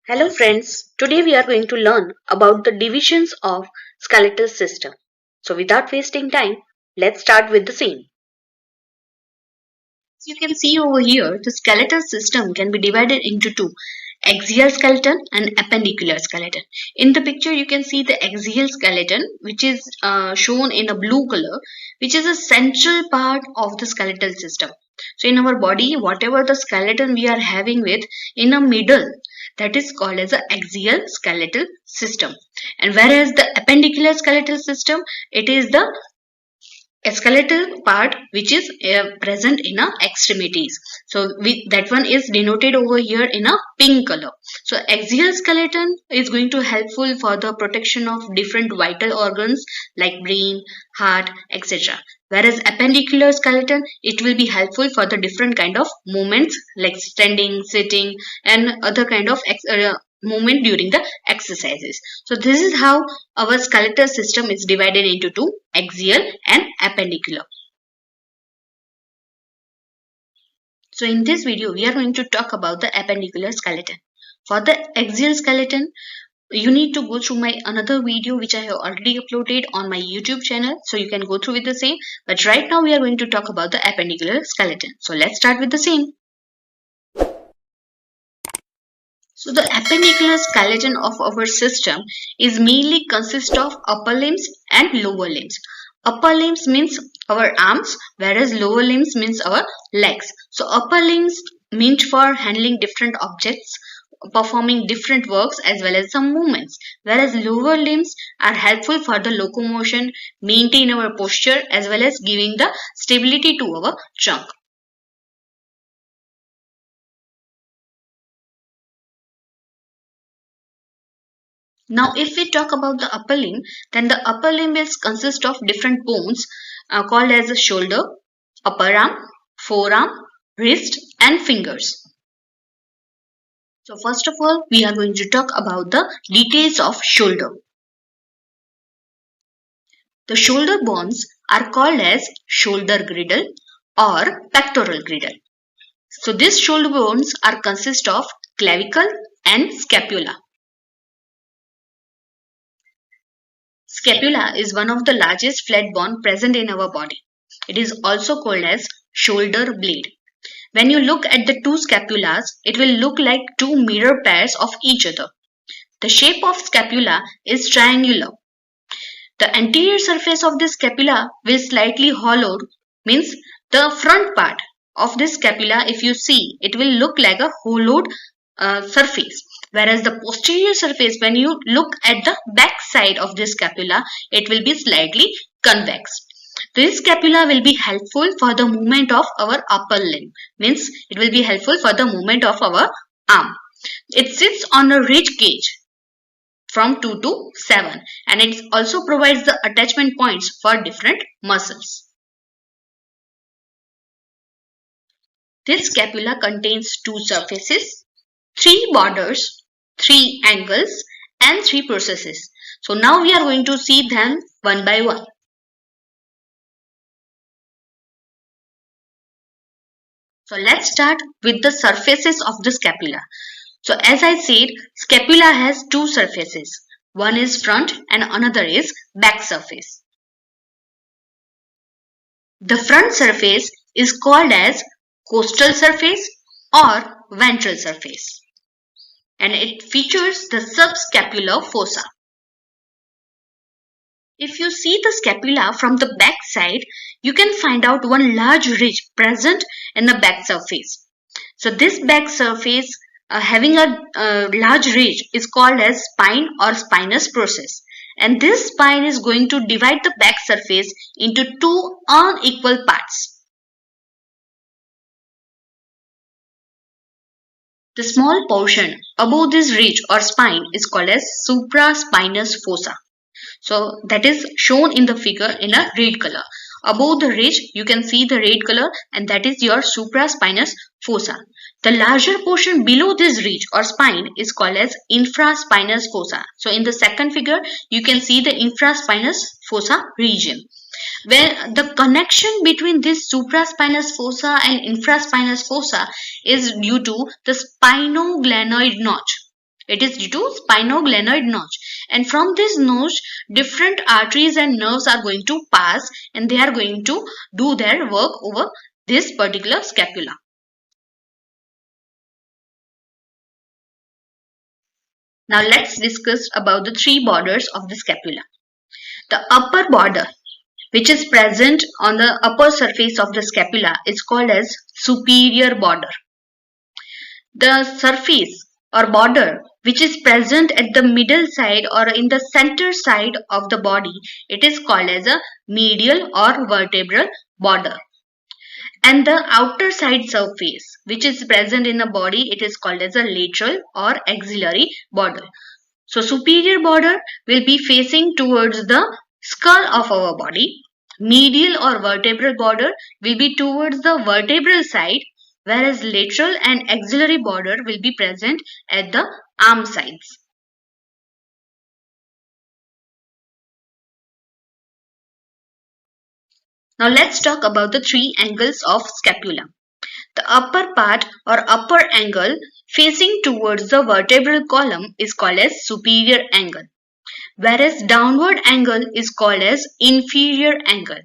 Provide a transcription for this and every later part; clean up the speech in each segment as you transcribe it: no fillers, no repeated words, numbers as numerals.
Hello friends, today we are going to learn about the divisions of skeletal system. So without wasting time, let's start with the same. So you can see over here, the skeletal system can be divided into two, axial skeleton and appendicular skeleton. In the picture you can see the axial skeleton, which is shown in a blue color, which is a central part of the skeletal system. So in our body, whatever the skeleton we are having with in a middle, that is called as the axial skeletal system. And whereas the appendicular skeletal system, it is the skeletal part which is present in our extremities. So that one is denoted over here in a pink color. So axial skeleton is going to helpful for the protection of different vital organs like brain, heart, etc. Whereas appendicular skeleton, it will be helpful for the different kind of movements like standing, sitting, and other kind of movement during the exercises. So this is how our skeletal system is divided into two, axial and appendicular. So in this video, we are going to talk about the appendicular skeleton. For the axial skeleton, you need to go through my another video which I have already uploaded on my YouTube channel. So you can go through with the same. But right now we are going to talk about the appendicular skeleton. So let's start with the same. So the appendicular skeleton of our system is mainly consist of upper limbs and lower limbs. Upper limbs means our arms, whereas lower limbs means our legs. So upper limbs meant for handling different objects, performing different works as well as some movements, whereas lower limbs are helpful for the locomotion, maintain our posture as well as giving the stability to our trunk. Now, if we talk about the upper limb, then the upper limb is consist of different bones called as the shoulder, upper arm, forearm, wrist, and fingers. So first of all, we are going to talk about the details of shoulder. The shoulder bones are called as shoulder girdle or pectoral girdle. So these shoulder bones are consist of clavicle and scapula. Scapula is one of the largest flat bone present in our body. It is also called as shoulder blade. When you look at the two scapulas, it will look like two mirror pairs of each other. The shape of scapula is triangular. The anterior surface of the scapula will slightly hollowed, means the front part of the scapula, if you see, it will look like a hollowed surface. Whereas the posterior surface, when you look at the back side of the scapula, it will be slightly convex. This scapula will be helpful for the movement of our upper limb, means it will be helpful for the movement of our arm. It sits on a ridge cage from 2 to 7, and it also provides the attachment points for different muscles. This scapula contains two surfaces, three borders, three angles, and three processes. So now we are going to see them one by one. So let's start with the surfaces of the scapula. So as I said, scapula has two surfaces. One is front and another is back surface. The front surface is called as costal surface or ventral surface, and it features the subscapular fossa. If you see the scapula from the back side, you can find out one large ridge present in the back surface. So this back surface having a large ridge is called as spine or spinous process. And this spine is going to divide the back surface into two unequal parts. The small portion above this ridge or spine is called as supraspinous fossa. So that is shown in the figure in a red color. Above the ridge, you can see the red color, and that is your supraspinous fossa. The larger portion below this ridge or spine is called as infraspinous fossa. So in the second figure, you can see the infraspinous fossa region, where the connection between this supraspinous fossa and infraspinous fossa is due to the spinoglenoid notch. It is due to spinoglenoid notch. And from this notch, different arteries and nerves are going to pass and they are going to do their work over this particular scapula. Now let's discuss about the three borders of the scapula. The upper border, which is present on the upper surface of the scapula, is called as superior border. The surface or border which is present at the middle side or in the center side of the body, it is called as a medial or vertebral border. And the outer side surface which is present in the body, it is called as a lateral or axillary border. So superior border will be facing towards the skull of our body. Medial or vertebral border will be towards the vertebral side, whereas lateral and axillary border will be present at the arm sides. Now let's talk about the three angles of scapula. The upper part or upper angle facing towards the vertebral column is called as superior angle, whereas downward angle is called as inferior angle.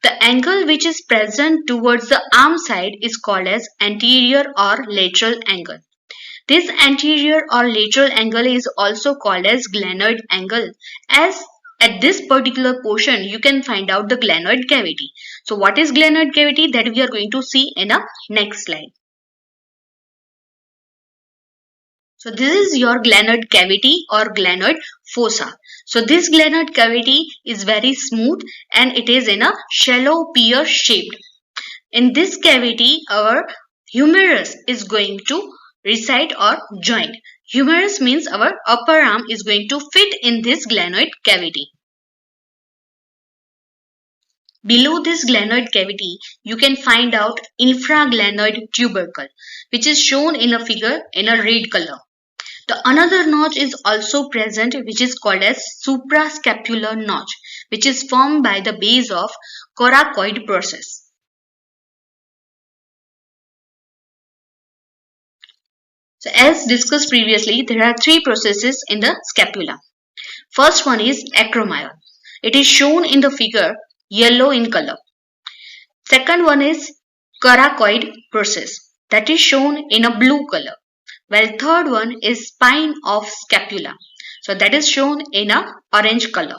The angle which is present towards the arm side is called as anterior or lateral angle. This anterior or lateral angle is also called as glenoid angle, as at this particular portion you can find out the glenoid cavity. So what is glenoid cavity? That we are going to see in a next slide. So this is your glenoid cavity or glenoid fossa. So this glenoid cavity is very smooth and it is in a shallow pear shaped. In this cavity our humerus is going to reside or join. Humerus means our upper arm is going to fit in this glenoid cavity. Below this glenoid cavity, you can find out infraglenoid tubercle, which is shown in a figure in a red color. The another notch is also present, which is called as suprascapular notch, which is formed by the base of coracoid process. So as discussed previously, there are three processes in the scapula. First one is acromion. It is shown in the figure yellow in color. Second one is coracoid process, that is shown in a blue color. While third one is spine of scapula. So that is shown in a orange color.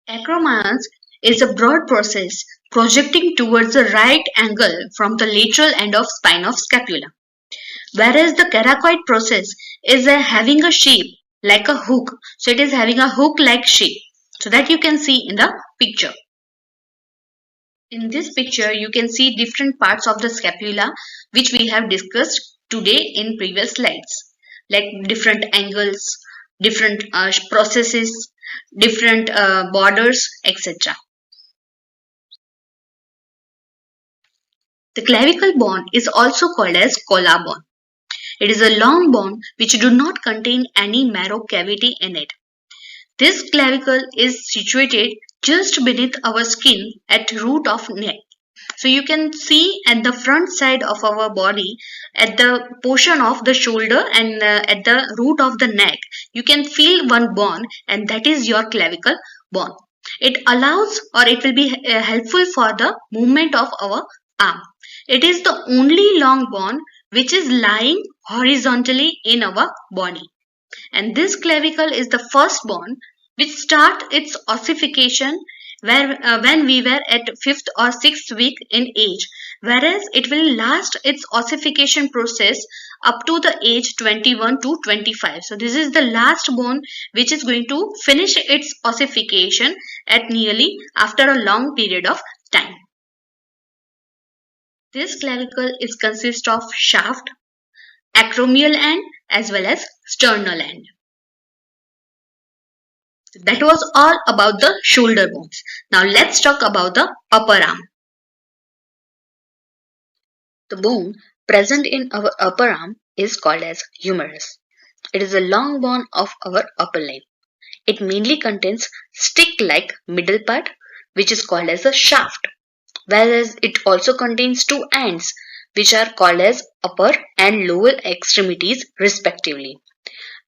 Acromions is a broad process projecting towards the right angle from the lateral end of spine of scapula. Whereas the coracoid process is having a shape like a hook. So it is having a hook-like shape. So that you can see in the picture. In this picture, you can see different parts of the scapula which we have discussed today in previous slides, like different angles, different processes, different borders, etc. The clavicle bone is also called as collar bone. It is a long bone which do not contain any marrow cavity in it. This clavicle is situated just beneath our skin at root of neck. So you can see at the front side of our body, at the portion of the shoulder and at the root of the neck, you can feel one bone, and that is your clavicle bone. It allows or it will be helpful for the movement of our arm. It is the only long bone which is lying horizontally in our body. And this clavicle is the first bone which start its ossification when we were at 5th or 6th week in age, whereas it will last its ossification process up to the age 21 to 25. So this is the last bone which is going to finish its ossification at nearly after a long period of time. This clavicle is consist of shaft, acromial end as well as sternal end. That was all about the shoulder bones. Now let's talk about the upper arm. The bone present in our upper arm is called as humerus. It is a long bone of our upper limb. It mainly contains stick-like middle part which is called as a shaft, whereas it also contains two ends which are called as upper and lower extremities respectively.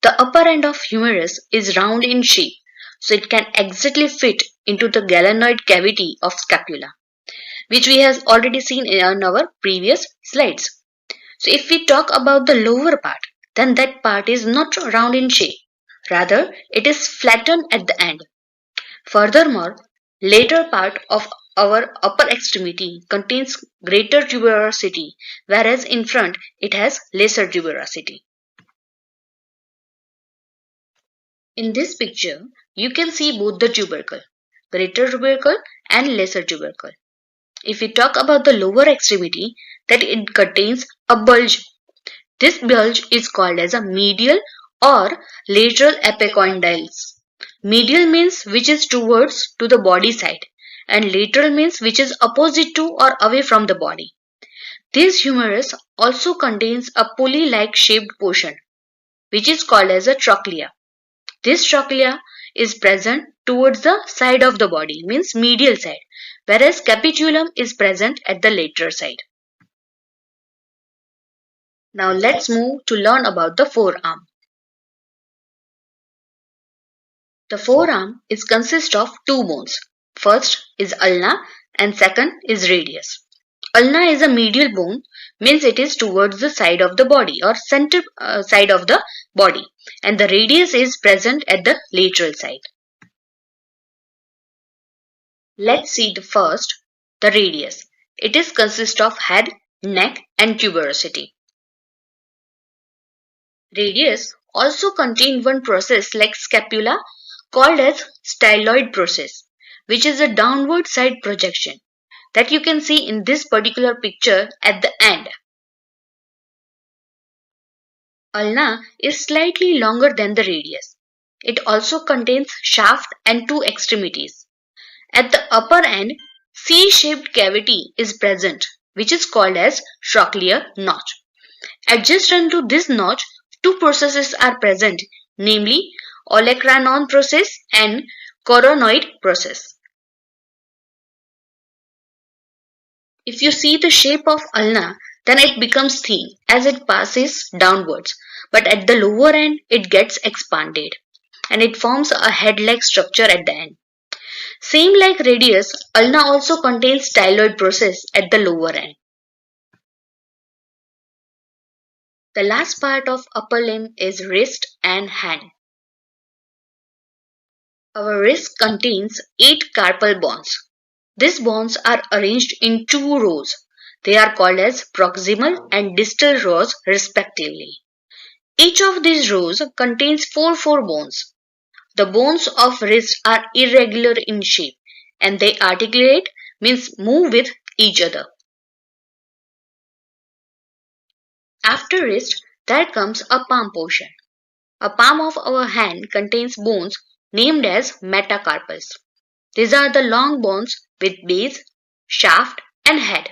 The upper end of humerus is round in shape, so it can exactly fit into the galenoid cavity of scapula, which we have already seen in our previous slides. So if we talk about the lower part, then that part is not round in shape. Rather, it is flattened at the end. Furthermore, later part of our upper extremity contains greater tuberosity, whereas in front it has lesser tuberosity. In this picture, you can see both the tubercle, greater tubercle and lesser tubercle. If we talk about the lower extremity, that it contains a bulge. This bulge is called as a medial or lateral epicondyles. Medial means which is towards to the body side, and lateral means which is opposite to or away from the body. This humerus also contains a pulley-like shaped portion, which is called as a trochlea. This trochlea is present towards the side of the body, means medial side, whereas capitulum is present at the lateral side. Now let's move to learn about the forearm. The forearm is consists of two bones. First is ulna and second is radius. Ulna is a medial bone, means it is towards the side of the body or center side of the body, and the radius is present at the lateral side. Let's see the first, the radius. It is consist of head, neck and tuberosity. Radius also contain one process like scapula called as styloid process, which is a downward side projection that you can see in this particular picture at the end. Ulna is slightly longer than the radius. It also contains shaft and two extremities. At the upper end, C-shaped cavity is present, which is called as trochlear notch. Adjacent to this notch, two processes are present, namely olecranon process and coronoid process. If you see the shape of ulna, then it becomes thin as it passes downwards, but at the lower end it gets expanded and it forms a head-like structure at the end. Same like radius, ulna also contains styloid process at the lower end. The last part of upper limb is wrist and hand. Our wrist contains 8 carpal bones. These bones are arranged in 2 rows. They are called as proximal and distal rows respectively. Each of these rows contains 4 bones. The bones of wrist are irregular in shape and they articulate, means move with each other. After wrist, there comes a palm portion. A palm of our hand contains bones named as metacarpals. These are the long bones with base, shaft and head.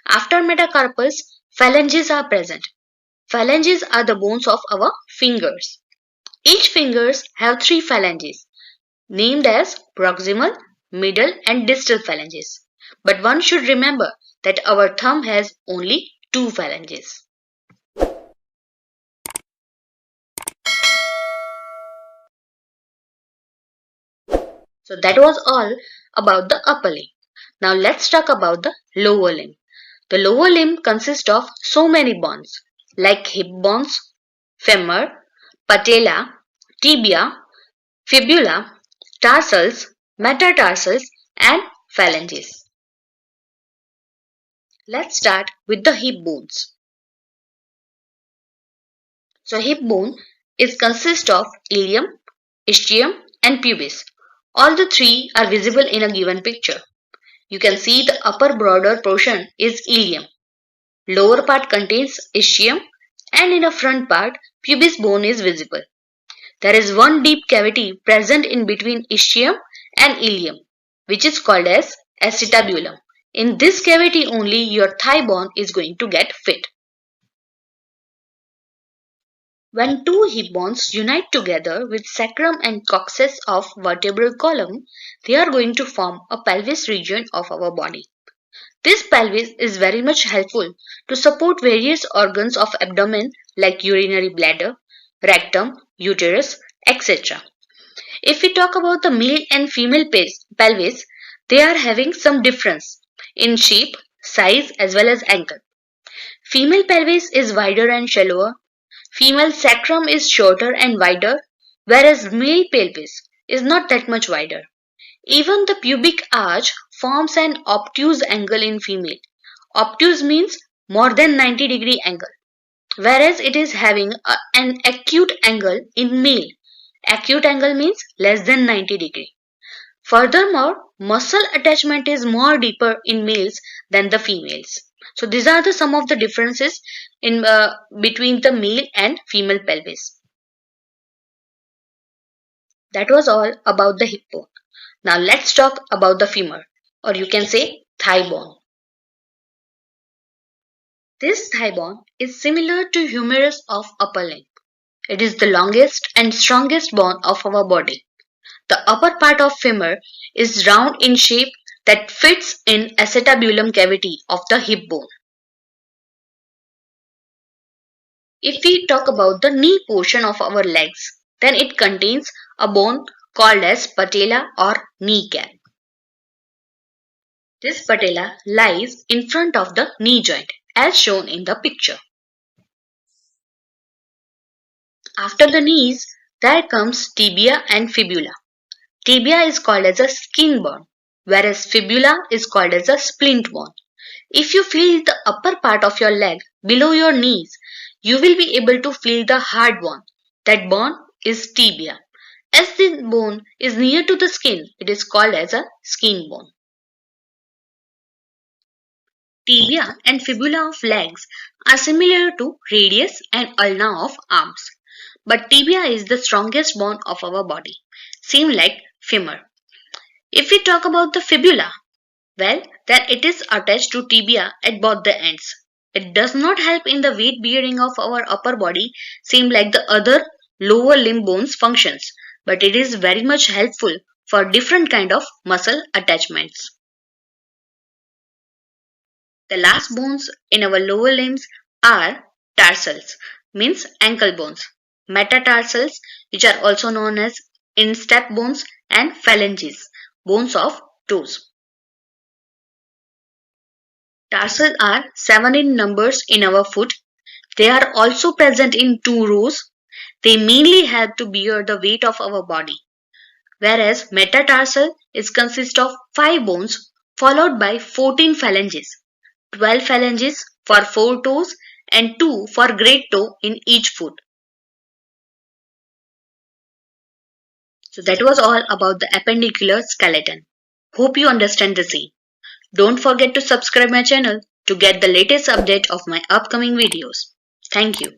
After metacarpals, phalanges are present. Phalanges are the bones of our fingers. Each fingers have 3 phalanges named as proximal, middle and distal phalanges. But one should remember that our thumb has only 2 phalanges. So that was all about the upper limb. Now let's talk about the lower limb. The lower limb consists of so many bones like hip bones, femur, patella, tibia, fibula, tarsals, metatarsals and phalanges. Let's start with the hip bones. So hip bone is consist of ilium, ischium and pubis. All the 3 are visible in a given picture. You can see the upper broader portion is ilium. Lower part contains ischium and in a front part pubis bone is visible. There is one deep cavity present in between ischium and ilium, which is called as acetabulum. In this cavity only your thigh bone is going to get fit. When 2 hip bones unite together with sacrum and coccyx of vertebral column, they are going to form a pelvis region of our body. This pelvis is very much helpful to support various organs of abdomen like urinary bladder, rectum, uterus, etc. If we talk about the male and female pelvis, they are having some difference in shape, size as well as angle. Female pelvis is wider and shallower. Female sacrum is shorter and wider, whereas male pelvis is not that much wider. Even the pubic arch forms an obtuse angle in female. Obtuse means more than 90-degree angle, whereas it is having an acute angle in male. Acute angle means less than 90 degree. Furthermore, muscle attachment is more deeper in males than the females. So these are some of the differences in between the male and female pelvis. That was all about the hip bone. Now let's talk about the femur, or you can say thigh bone. This thigh bone is similar to humerus of upper limb. It is the longest and strongest bone of our body. The upper part of femur is round in shape that fits in acetabulum cavity of the hip bone. If we talk about the knee portion of our legs, then it contains a bone called as patella or kneecap. This patella lies in front of the knee joint as shown in the picture. After the knees, there comes tibia and fibula. Tibia is called as a skin bone, whereas fibula is called as a splint bone. If you feel the upper part of your leg below your knees, you will be able to feel the hard bone. That bone is tibia. As the bone is near to the skin, it is called as a skin bone. Tibia and fibula of legs are similar to radius and ulna of arms. But tibia is the strongest bone of our body, same like femur. If we talk about the fibula, well, then it is attached to tibia at both the ends. It does not help in the weight bearing of our upper body, same like the other lower limb bones functions, but it is very much helpful for different kind of muscle attachments. The last bones in our lower limbs are tarsals, means ankle bones, metatarsals, which are also known as instep bones, and phalanges, bones of toes. Tarsals are 7 in numbers in our foot. They are also present in 2 rows. They mainly help to bear the weight of our body. Whereas metatarsal is consist of 5 bones followed by 14 phalanges. 12 phalanges for 4 toes and 2 for great toe in each foot. So that was all about the appendicular skeleton. Hope you understand the same. Don't forget to subscribe my channel to get the latest update of my upcoming videos. Thank you.